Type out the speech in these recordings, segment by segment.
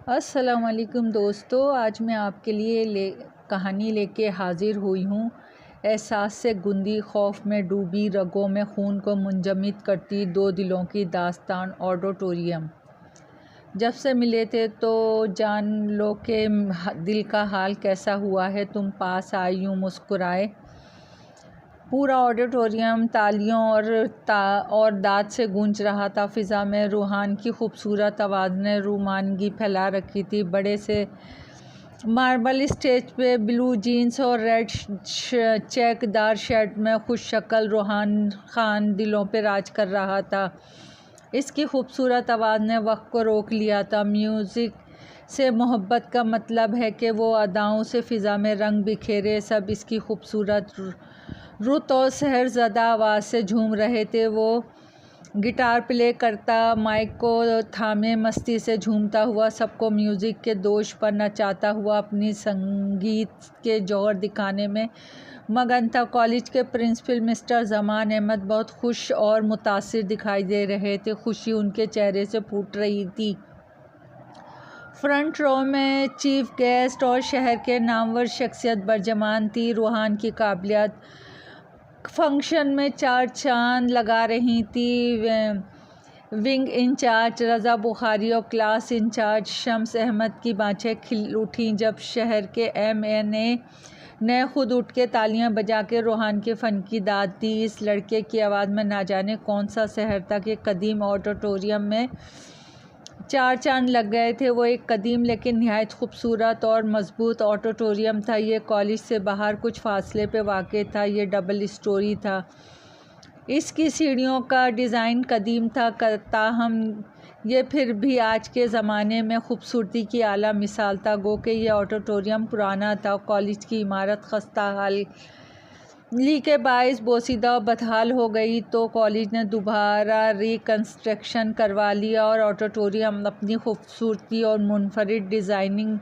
अस्सलामुअलैकुम दोस्तों, आज मैं आपके लिए कहानी लेके हाज़िर हुई हूँ। एहसास से गुंदी, खौफ में डूबी, रगों में खून को मुंजमद करती दो दिलों की दास्तान। ऑडिटोरियम। जब से मिले थे तो जान लो कि दिल का हाल कैसा हुआ है। तुम पास आई यूँ मुस्कुराए। पूरा ऑडिटोरियम तालियों और दाद से गूंज रहा था। फ़िज़ा में रूहान की खूबसूरत आवाज़ ने रूमानगी फैला रखी थी। बड़े से मार्बल स्टेज पे ब्लू जीन्स और रेड चेकदार शर्ट में खुश शक्ल रूहान खान दिलों पे राज कर रहा था। इसकी खूबसूरत आवाज़ ने वक्त को रोक लिया था। म्यूज़िक से मोहब्बत का मतलब है कि वो अदाओं से फ़िज़ा में रंग बिखेरे। सब इसकी खूबसूरत रुत और सहरज़दा आवाज़ से झूम रहे थे। वो गिटार प्ले करता, माइक को थामे मस्ती से झूमता हुआ, सबको म्यूज़िक के दोष पर नचाता हुआ अपनी संगीत के जौहर दिखाने में मगन था। कॉलेज के प्रिंसिपल मिस्टर ज़मान अहमद बहुत खुश और मुतासिर दिखाई दे रहे थे। खुशी उनके चेहरे से फूट रही थी। फ्रंट रो में चीफ गेस्ट और शहर के नामवर शख्सियत बरजमान थी। रूहान की काबिलियत फंक्शन में चार चांद लगा रही थी। विंग इंचार्ज रज़ा बुखारी और क्लास इंचार्ज शम्स अहमद की बाँछें खिल उठीं जब शहर के MNA ने खुद उठ के तालियां बजा के रूहान के फ़न की दाद दी। इस लड़के की आवाज़ में ना जाने कौन सा शहर था कि कदीम ऑडिटोरियम में चार चांद लग गए थे। वो एक कदीम लेकिन नहायत खूबसूरत और मजबूत ऑडिटोरियम था। ये कॉलेज से बाहर कुछ फासले पे वाक़ था। ये डबल स्टोरी था। इसकी सीढ़ियों का डिज़ाइन कदीम था, ताहम ये फिर भी आज के ज़माने में खूबसूरती की आला मिसाल था। गो कि ये ऑडिटोरियम पुराना था। कॉलेज की इमारत खस्ता हाली के बाइस बोसीदा और बदहाल हो गई तो कॉलेज ने दोबारा रिकन्स्ट्रक्शन करवा लिया और ऑडिटोरियम अपनी खूबसूरती और मुनफरिद डिज़ाइनिंग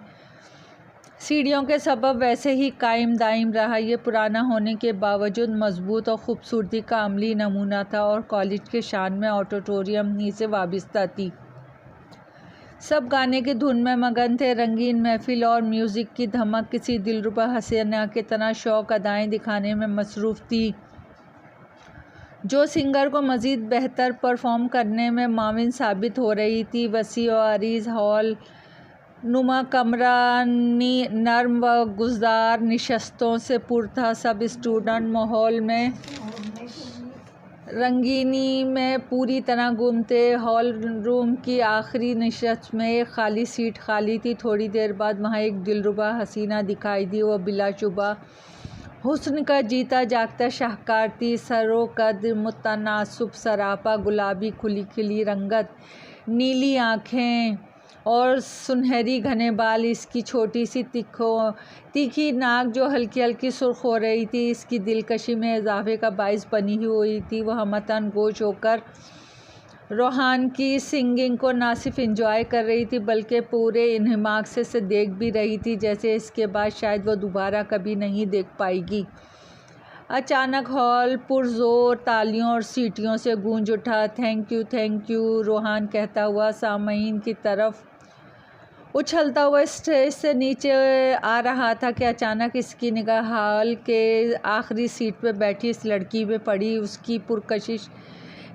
सीढ़ियों के सबब वैसे ही कायम दायम रहा। ये पुराना होने के बावजूद मजबूत और ख़ूबसूरती का अमली नमूना था और कॉलेज के शान में ऑडिटोरियम ही से वाबस्ता थी। सब गाने की धुन में मगन थे। रंगीन महफिल और म्यूज़िक की धमक किसी दिलरुबा हसीना के तना शौक अदाएँ दिखाने में मसरूफ़ थी, जो सिंगर को मज़ीद बेहतर परफॉर्म करने में माविन साबित हो रही थी। वसी और अरीज़ हॉल नुमा कमरा नर्म व गुज़दार नशस्तों से पुर था। सब स्टूडेंट माहौल में रंगीनी में पूरी तरह गुम थे। हॉल रूम की आखिरी नशस्त में एक खाली सीट खाली थी। थोड़ी देर बाद वहाँ एक दिलरुबा हसीना दिखाई दी। वह बिलाशुबा हुस्न का जीता जागता शाहकार थी। सरो कद मुतनासब सरापा, गुलाबी खुली खिली रंगत, नीली आँखें और सुनहरी घने बाल। इसकी छोटी सी तीखी नाक जो हल्की हल्की सुर्ख हो रही थी इसकी दिलकशी में इजाफे का बाइस बनी हुई थी। वह मतन गोश होकर रूहान की सिंगिंग को ना सिर्फ एंजॉय कर रही थी बल्कि पूरे इन्हिमाक से देख भी रही थी, जैसे इसके बाद शायद वह दोबारा कभी नहीं देख पाएगी। अचानक हॉल पुरजोर तालियों और सीटियों से गूंज उठा। थैंक यू रूहान कहता हुआ सामईन की तरफ उछलता हुआ स्टेज से नीचे आ रहा था कि अचानक इसकी निगाह हॉल के आखिरी सीट पे बैठी इस लड़की पे पड़ी। उसकी पुरकशिश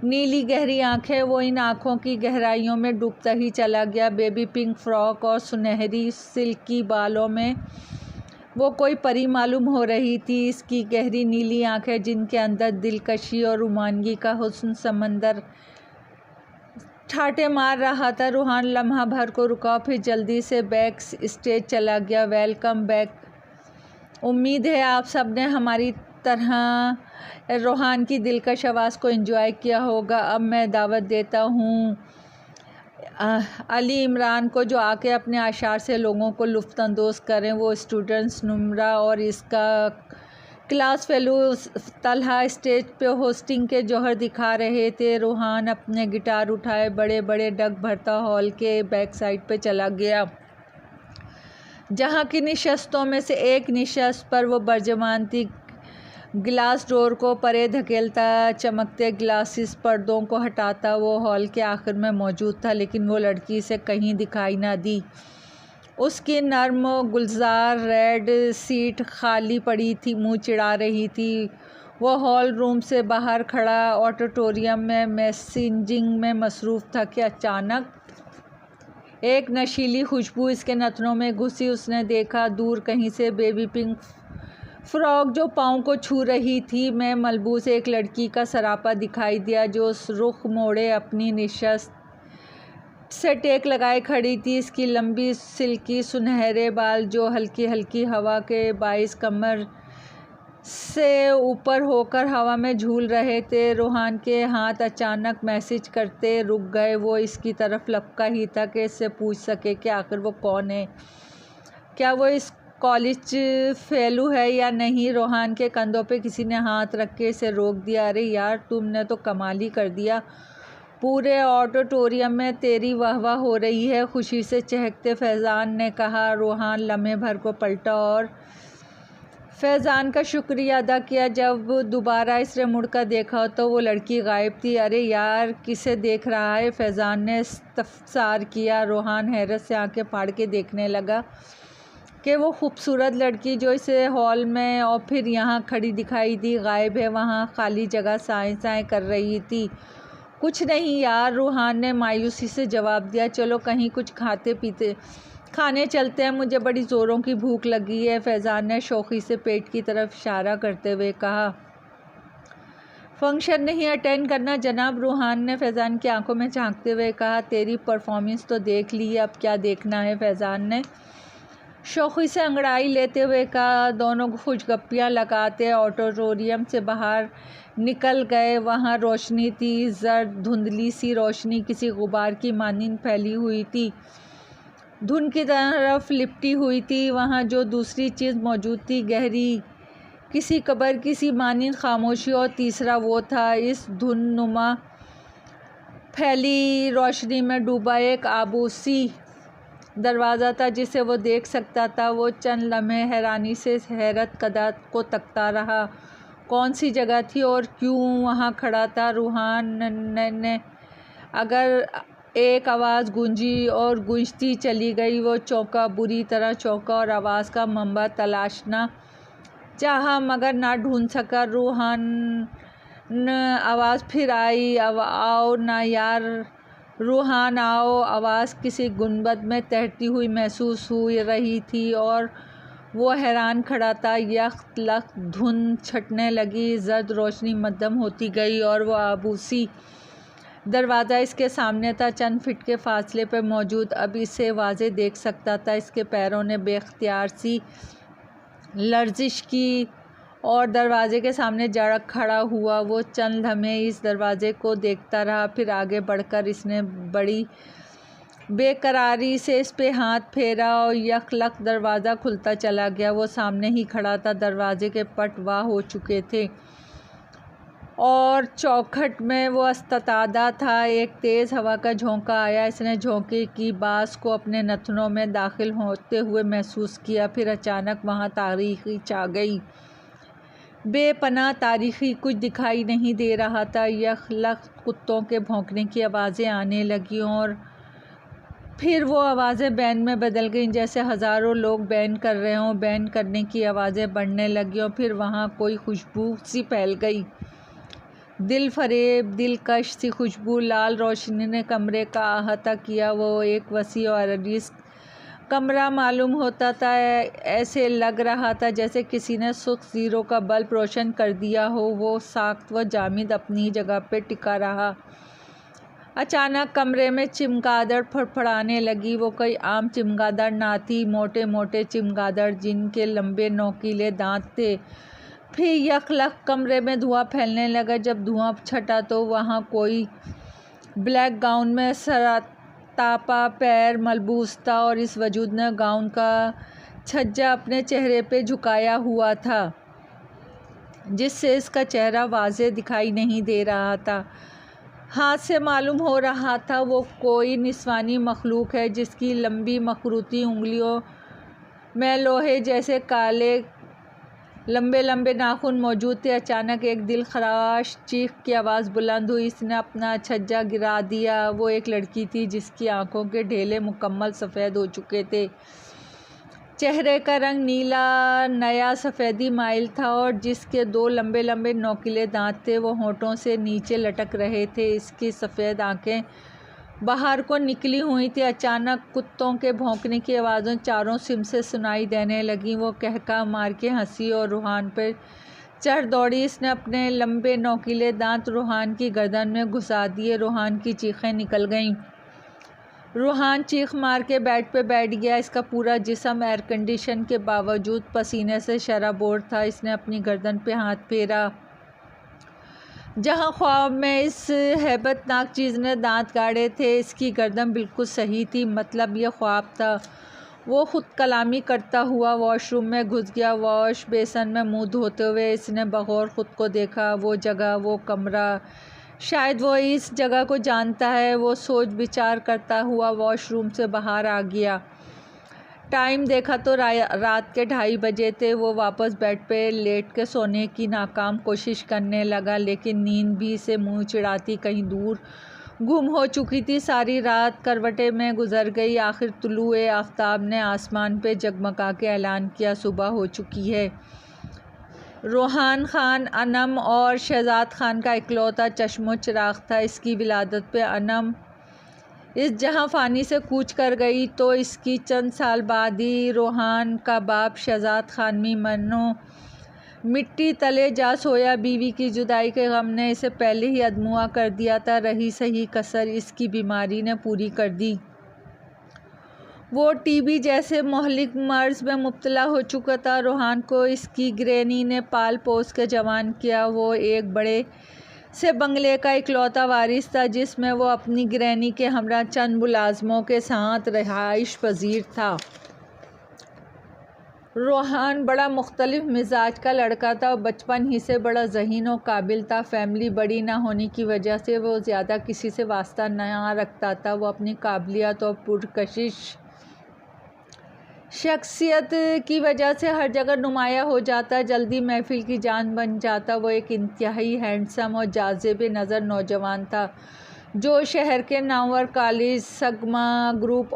नीली गहरी आंखें, वो इन आँखों की गहराइयों में डूबता ही चला गया। बेबी पिंक फ्रॉक और सुनहरी सिल्की बालों में वो कोई परी मालूम हो रही थी। इसकी गहरी नीली आंखें जिनके अंदर दिलकशी और रुमानगी का हुस्न समंदर ठाटे मार रहा था। रूहान लम्हा भर को रुका, फिर जल्दी से बैक स्टेज चला गया। Welcome back. उम्मीद है आप सब ने हमारी तरह रूहान की दिलकश आवाज़ को एंजॉय किया होगा। अब मैं दावत देता हूँ अली इमरान को, जो आके अपने आशार से लोगों को लुफ्तअंदोज़ करें। वो स्टूडेंट्स नुमरा और इसका क्लास फेलो तलहा स्टेज पे होस्टिंग के जौहर दिखा रहे थे। रूहान अपने गिटार उठाए बड़े बड़े डग भरता हॉल के बैक साइड पे चला गया, जहाँ की नशस्तों में से एक नशस्त पर वो बरजमान थी। गिलास डोर को परे धकेलता, चमकते ग्लासेस पर्दों को हटाता वो हॉल के आखिर में मौजूद था, लेकिन वो लड़की से कहीं दिखाई ना दी। उसकी नर्म गुलजार रेड सीट खाली पड़ी थी, मुंह चिढ़ा रही थी। वो हॉल रूम से बाहर खड़ा ऑडिटोरियम में मैसेजिंग में मसरूफ़ था कि अचानक एक नशीली खुशबू इसके नथनों में घुसी। उसने देखा दूर कहीं से बेबी पिंक फ्रॉक जो पाँव को छू रही थी में मलबूस एक लड़की का सरापा दिखाई दिया, जो उस रुख मोड़े अपनी निशस्त से टेक लगाए खड़ी थी। इसकी लंबी सिल्की सुनहरे बाल जो हल्की हल्की हवा के बाइस कमर से ऊपर होकर हवा में झूल रहे थे। रूहान के हाथ अचानक मैसेज करते रुक गए। वो इसकी तरफ लपका ही था कि इससे पूछ सके कि आखिर वो कौन है, क्या वो इस कॉलेज फेलू है या नहीं। रूहान के कंधों पे किसी ने हाथ रख के इसे रोक दिया। अरे यार, तुमने तो कमाल ही कर दिया, पूरे ऑडिटोरियम में तेरी वाहवाह हो रही है, खुशी से चहकते फैज़ान ने कहा। रूहान लम्हे भर को पलटा और फैज़ान का शुक्रिया अदा किया। जब दोबारा इसने मुड़कर देखा तो वो लड़की गायब थी। अरे यार, किसे देख रहा है, फैज़ान ने इस्तफसार किया। रूहान हैरत से आंखें फाड़ के देखने लगा कि वो खूबसूरत लड़की जो इसे हॉल में और फिर यहाँ खड़ी दिखाई दी गायब है। वहाँ खाली जगह साएं साएं कर रही थी। कुछ नहीं यार, रूहान ने मायूसी से जवाब दिया। चलो कहीं कुछ खाने चलते हैं, मुझे बड़ी ज़ोरों की भूख लगी है, फैज़ान ने शौक़ी से पेट की तरफ इशारा करते हुए कहा। फंक्शन नहीं अटेंड करना जनाब, रूहान ने फैज़ान की आंखों में झांकते हुए कहा। तेरी परफॉर्मेंस तो देख ली है, अब क्या देखना है, फैज़ान ने शौक़ी से अंगड़ाई लेते हुए कहा। दोनों खुशगप्पियाँ लगाते ऑडिटोरियम से बाहर निकल गए। वहाँ रोशनी थी, जर्द धुंधली सी रोशनी किसी गुबार की मानिंद फैली हुई थी, धुन की तरफ लिपटी हुई थी। वहाँ जो दूसरी चीज़ मौजूद थी, गहरी किसी कब्र की सी मानिंद खामोशी, और तीसरा वो था इस धुन नुमा फैली रोशनी में डूबा एक आबूसी दरवाज़ा था जिसे वो देख सकता था। वो चंद लम्हे हैरानी से हैरत कदा को तकता रहा। कौन सी जगह थी और क्यों वहाँ खड़ा था। रूहान ने अगर एक आवाज़ गूंजी और गूंजती चली गई। वो चौंका, बुरी तरह चौंका और आवाज़ का मंबा तलाशना चाहा मगर ना ढूंढ सका। रूहान आवाज़ फिर आई, आओ ना यार, रूहान आओ। आवाज़ किसी गुंबद में तैरती हुई महसूस हो रही थी और वो हैरान खड़ा था। यख लख धुन छटने लगी, जर्द रोशनी मध्यम होती गई और वो आबूसी दरवाज़ा इसके सामने था, चंद फीट के फासले पर मौजूद। अब इसे वाज़े देख सकता था। इसके पैरों ने बेख्तियार सी लर्जिश की और दरवाजे के सामने जड़क खड़ा हुआ। वो चंद लम्हे इस दरवाजे को देखता रहा, फिर आगे बढ़कर इसने बड़ी बेकरारी से इस पे हाथ फेरा और यकलक दरवाज़ा खुलता चला गया। वो सामने ही खड़ा था। दरवाजे के पट वाह हो चुके थे और चौखट में वो इस्तादा था। एक तेज़ हवा का झोंका आया। इसने झोंके की बाँस को अपने नथनों में दाखिल होते हुए महसूस किया। फिर अचानक वहाँ तारीकी छा गई, बेपनाह तारीकी। कुछ दिखाई नहीं दे रहा था। यखलक कुत्तों के भौंकने की आवाज़ें आने लगीं और फिर वो आवाज़ें बैन में बदल गईं, जैसे हज़ारों लोग बैन कर रहे हों। बैन करने की आवाज़ें बढ़ने लगीं और फिर वहाँ कोई खुशबू सी फैल गई, दिल फरेब दिलकश सी खुशबू। लाल रोशनी ने कमरे का अहाता किया। वो एक वसी और अरीज़ कमरा मालूम होता था। ऐसे लग रहा था जैसे किसी ने सुख ज़ीरो का बल्ब रोशन कर दिया हो। वो साख्त व जामिद अपनी जगह पे टिका रहा। अचानक कमरे में चिमगादड़ फड़फड़ाने लगी। वो कोई आम चिमगादड़ ना थी, मोटे मोटे चिमगादड़ जिनके लंबे नोकीले दांत थे। फिर यकलक कमरे में धुआं फैलने लगा। जब धुआं छटा तो वहाँ कोई ब्लैक गाउन में सरातापा पैर मलबूस था और इस वजूद ने गाउन का छज्जा अपने चेहरे पे झुकाया हुआ था, जिससे इसका चेहरा वाज़े दिखाई नहीं दे रहा था। हाथ से मालूम हो रहा था वो कोई निस्वानी मखलूक है, जिसकी लंबी मखरूती उंगलियों में लोहे जैसे काले लंबे लंबे नाखून मौजूद थे। अचानक एक दिल खराश चीख की आवाज़ बुलंद हुई। इसने अपना छज्जा गिरा दिया। वो एक लड़की थी जिसकी आंखों के ढेले मुकम्मल सफ़ेद हो चुके थे। चेहरे का रंग नीला नया सफ़ेदी माइल था और जिसके 2 लंबे लंबे नोकीले दांत थे वो होंठों से नीचे लटक रहे थे। इसकी सफ़ेद आंखें बाहर को निकली हुई थी। अचानक कुत्तों के भौंकने की आवाज़ें चारों सिम से सुनाई देने लगीं। वो कहका मार के हंसी और रूहान पर चढ़ दौड़ी। इसने अपने लंबे नोकीले दांत रूहान की गर्दन में घुसा दिए। रूहान की चीखें निकल गईं। रूहान चीख मार के बेड पे बैठ गया। इसका पूरा जिस्म एयर कंडीशन के बावजूद पसीने से शराबोर था। इसने अपनी गर्दन पे हाथ फेरा जहां ख्वाब में इस हैबतनाक चीज़ ने दांत गाड़े थे। इसकी गर्दन बिल्कुल सही थी, मतलब ये ख्वाब था। वो ख़ुद कलामी करता हुआ वॉशरूम में घुस गया। वॉश बेसन में मुंह धोते हुए इसने बगौर ख़ुद को देखा। वो जगह, वो कमरा, शायद वो इस जगह को जानता है। वो सोच विचार करता हुआ वॉशरूम से बाहर आ गया। टाइम देखा तो रात के 2:30 बजे थे। वो वापस बेड पे लेट के सोने की नाकाम कोशिश करने लगा, लेकिन नींद भी से मुंह चिढ़ाती कहीं दूर गुम हो चुकी थी। सारी रात करवटे में गुजर गई। आखिर तुलुए आफ़ताब ने आसमान पे जगमगा के ऐलान किया, सुबह हो चुकी है। रूहान खान अनम और शहजाद खान का इकलौता चश्मो चिराग था। इसकी विलादत पे अनम इस जहां फ़ानी से कूच कर गई तो इसकी चंद साल बाद ही रूहान का बाप शहजाद खान भी मनो मिट्टी तले जा सोया। बीवी की जुदाई के गम ने इसे पहले ही अदमुआ कर दिया था। रही सही कसर इसकी बीमारी ने पूरी कर दी। वो टीबी जैसे मोहलिक मर्ज़ में मुब्तला हो चुका था। रूहान को इसकी ग्रैनी ने पाल पोस के जवान किया। वो एक बड़े से बंगले का इकलौता वारिस था जिसमें वो अपनी ग्रैनी के हमरा चंद मुलाजमों के साथ रिहाइश पजीर था। रूहान बड़ा मुख्तलिफ मिजाज का लड़का था और बचपन ही से बड़ा ज़हीन और काबिल था। फैमिली बड़ी ना होने की वजह से वो ज़्यादा किसी से वास्ता ना रखता था। वो अपनी काबिलियत और पुरकशिश शख्सियत की वजह से हर जगह नुमाया हो जाता, जल्दी महफिल की जान बन जाता। वो एक इंतहाई हैंडसम और जाज़िब नज़र नौजवान था जो शहर के नामवर कॉलेज सगमा ग्रुप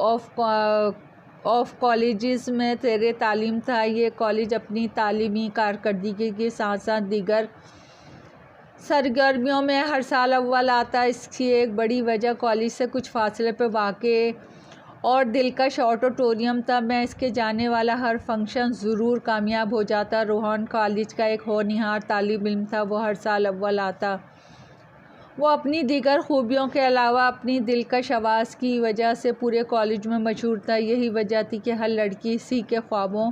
ऑफ कॉलेजेस में ज़ेर तालीम था। ये कॉलेज अपनी तालीमी कारकर्दगी के साथ साथ दीगर सरगर्मियों में हर साल अव्वल आता। इसकी एक बड़ी वजह कॉलेज से कुछ फासले पर वाक़े और दिलकश ऑडिटोरियम था। मैं इसके जाने वाला हर फंक्शन ज़रूर कामयाब हो जाता। रूहान कॉलेज का एक होनहार तालिब इल्म था। वो हर साल अव्वल आता। वो अपनी दीगर खूबियों के अलावा अपनी दिलकश आवाज़ की वजह से पूरे कॉलेज में मशहूर था। यही वजह थी कि हर लड़की इसी के ख्वाबों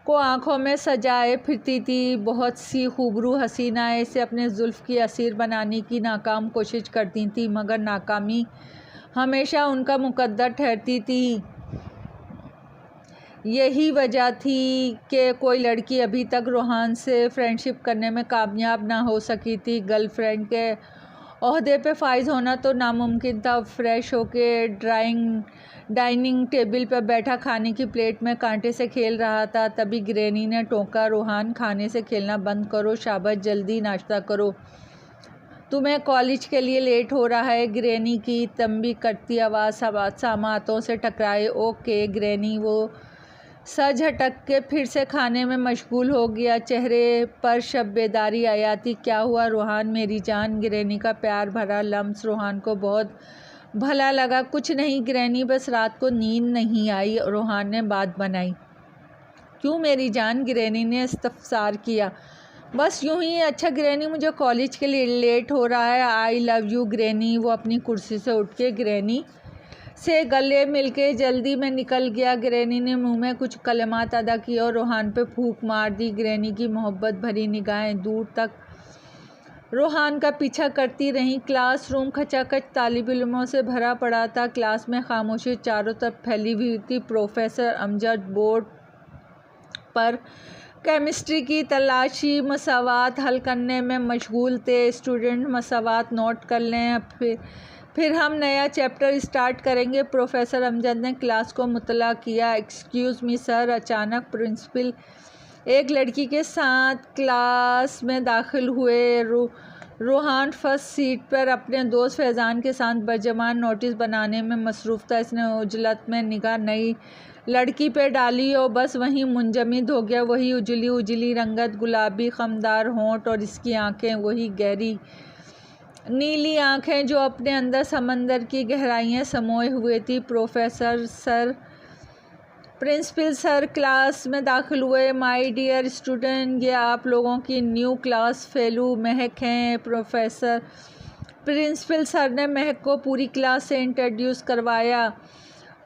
को आँखों में सजाए फिरती थी। बहुत सी खूबरू हसीनाएँ इसे अपने जुल्फ़ की असीर बनाने की नाकाम कोशिश करती थी, मगर नाकामी हमेशा उनका मुकद्दर ठहरती थी। यही वजह थी कि कोई लड़की अभी तक रूहान से फ्रेंडशिप करने में कामयाब ना हो सकी थी। गर्लफ्रेंड के ओहदे पे फाइज होना तो नामुमकिन था। फ्रेश होके डाइनिंग टेबल पर बैठा खाने की प्लेट में कांटे से खेल रहा था। तभी ग्रैनी ने टोका, रूहान खाने से खेलना बंद करो, शाबाश जल्दी नाश्ता करो, तुम्हें कॉलेज के लिए लेट हो रहा है। ग्रैनी की तंबी करती आवाज़ सामातों से टकराए। Okay granny. वो सज हटक के फिर से खाने में मशगूल हो गया। चेहरे पर शब बेदारी आया थी। क्या हुआ रूहान मेरी जान? ग्रैनी का प्यार भरा लम्स रूहान को बहुत भला लगा। कुछ नहीं ग्रैनी, बस रात को नींद नहीं आई। रूहान ने बात बनाई। क्यों मेरी जान? ग्रैनी ने इस्तफसार किया। बस यूं ही। अच्छा ग्रैनी, मुझे कॉलेज के लिए लेट हो रहा है। I love you granny. वो अपनी कुर्सी से उठ के ग्रैनी से गले मिलके जल्दी में निकल गया। ग्रैनी ने मुंह में कुछ कलमात अदा किए और रूहान पे फूंक मार दी। ग्रैनी की मोहब्बत भरी निगाहें दूर तक रूहान का पीछा करती रहीं। क्लासरूम खचाखच तालिब इल्मों से भरा पड़ा था। क्लास में खामोशी चारों तरफ फैली हुई थी। प्रोफेसर अमजद बोर्ड पर केमिस्ट्री की तलाशी मसावात हल करने में मशगूल थे। स्टूडेंट मसावात नोट कर लें, फिर हम नया चैप्टर स्टार्ट करेंगे। प्रोफेसर अमजद ने क्लास को मुतला किया। Excuse me sir. अचानक प्रिंसिपल एक लड़की के साथ क्लास में दाखिल हुए। रूहान फर्स्ट सीट पर अपने दोस्त फैज़ान के साथ बर्जमान नोटिस बनाने में मसरूफ़ था। इसने उजलत में निगाह नई लड़की पे डाली और बस वहीं मुंजमद हो गया। वही उजली उजली रंगत, गुलाबी खमदार होंठ और इसकी आंखें, वही गहरी नीली आंखें जो अपने अंदर समंदर की गहराइयाँ समोए हुए थी। प्रिंसिपल सर क्लास में दाखिल हुए। माय डियर स्टूडेंट, ये आप लोगों की न्यू क्लास फेलो महक हैं। प्रिंसिपल सर ने महक को पूरी क्लास से इंट्रोड्यूस करवाया।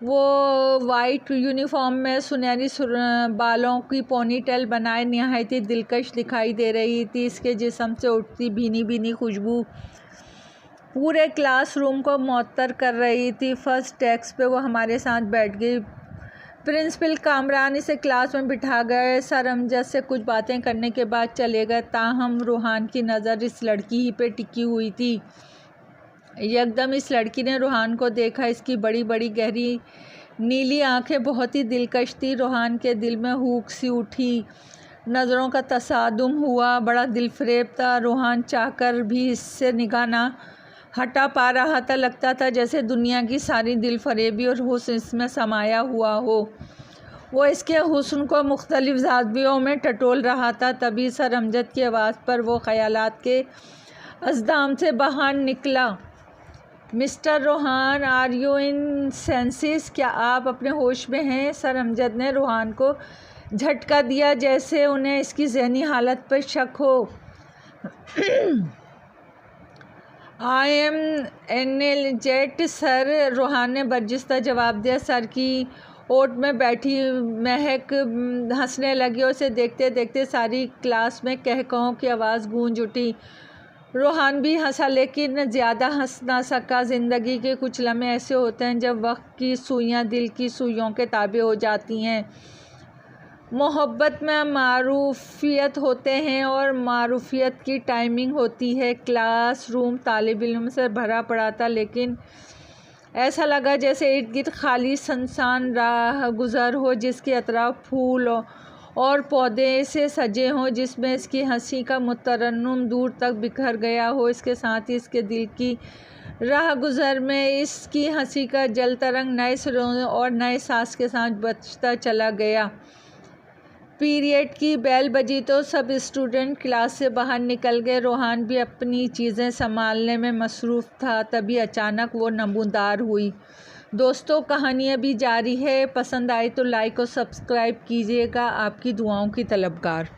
वो वाइट यूनिफॉर्म में सुनहरी बालों की पोनीटेल बनाए नहायत ही दिलकश दिखाई दे रही थी। इसके जिस्म से उठती भीनी भीनी खुशबू पूरे क्लासरूम को मुअत्तर कर रही थी। फर्स्ट डेस्क पे वो हमारे साथ बैठ गई। प्रिंसिपल कामरान इसे क्लास में बिठा गए। सर अमजद से कुछ बातें करने के बाद चले गए। ताहम रूहान की नज़र इस लड़की ही पे टिकी हुई थी। एकदम इस लड़की ने रूहान को देखा। इसकी बड़ी बड़ी गहरी नीली आंखें बहुत ही दिलकश थी। रूहान के दिल में हुक सी उठी। नज़रों का तसादुम हुआ, बड़ा दिलफरेब था। रूहान चाहकर भी इससे निगाह ना हटा पा रहा था। लगता था जैसे दुनिया की सारी दिलफरेबी और हुस्न इसमें समाया हुआ हो। वो इसके हुस्न को मुख्तलिफ ज़ावियों में टटोल रहा था। तभी सर अमजद की आवाज़ पर वो ख़यालात के अज़दाम से बाहर निकला। Mister Ruhan, are you in senses? क्या आप अपने होश में हैं? सर अमजद ने रूहान को झटका दिया जैसे उन्हें इसकी ज़हनी हालत पर शक हो। आई एम एनर्जेट सर, रूहान ने बर्जिस्ता जवाब दिया। सर की ओट में बैठी महक हंसने लगी और उसे देखते देखते सारी क्लास में कहकहों की आवाज़ गूंज उठी। रूहान भी हंसा, लेकिन ज़्यादा हंस ना सका। ज़िंदगी के कुछ लम्हे ऐसे होते हैं जब वक्त की सुइयाँ दिल की सुइयों के ताबे हो जाती हैं। मोहब्बत में मारूफियत होते हैं और मारूफियत की टाइमिंग होती है। क्लासरूम तालिब इल्म से भरा पड़ा था, लेकिन ऐसा लगा जैसे इर्द गिर्द खाली सुनसान राह गुज़र हो जिसके अतराफ फूल और पौधे से सजे हों, जिसमें इसकी हंसी का मुतरन्नुम दूर तक बिखर गया हो। इसके साथ ही इसके दिल की राह गुज़र में इसकी हंसी का जल तरंग नए सिरों और नए सांस के साथ बचता चला गया। पीरियड की बेल बजी तो सब स्टूडेंट क्लास से बाहर निकल गए। रूहान भी अपनी चीज़ें संभालने में मसरूफ़ था। तभी अचानक वो नमूदार हुई। दोस्तों, कहानी अभी जारी है। पसंद आए तो लाइक और सब्सक्राइब कीजिएगा। आपकी दुआओं की तलबगार।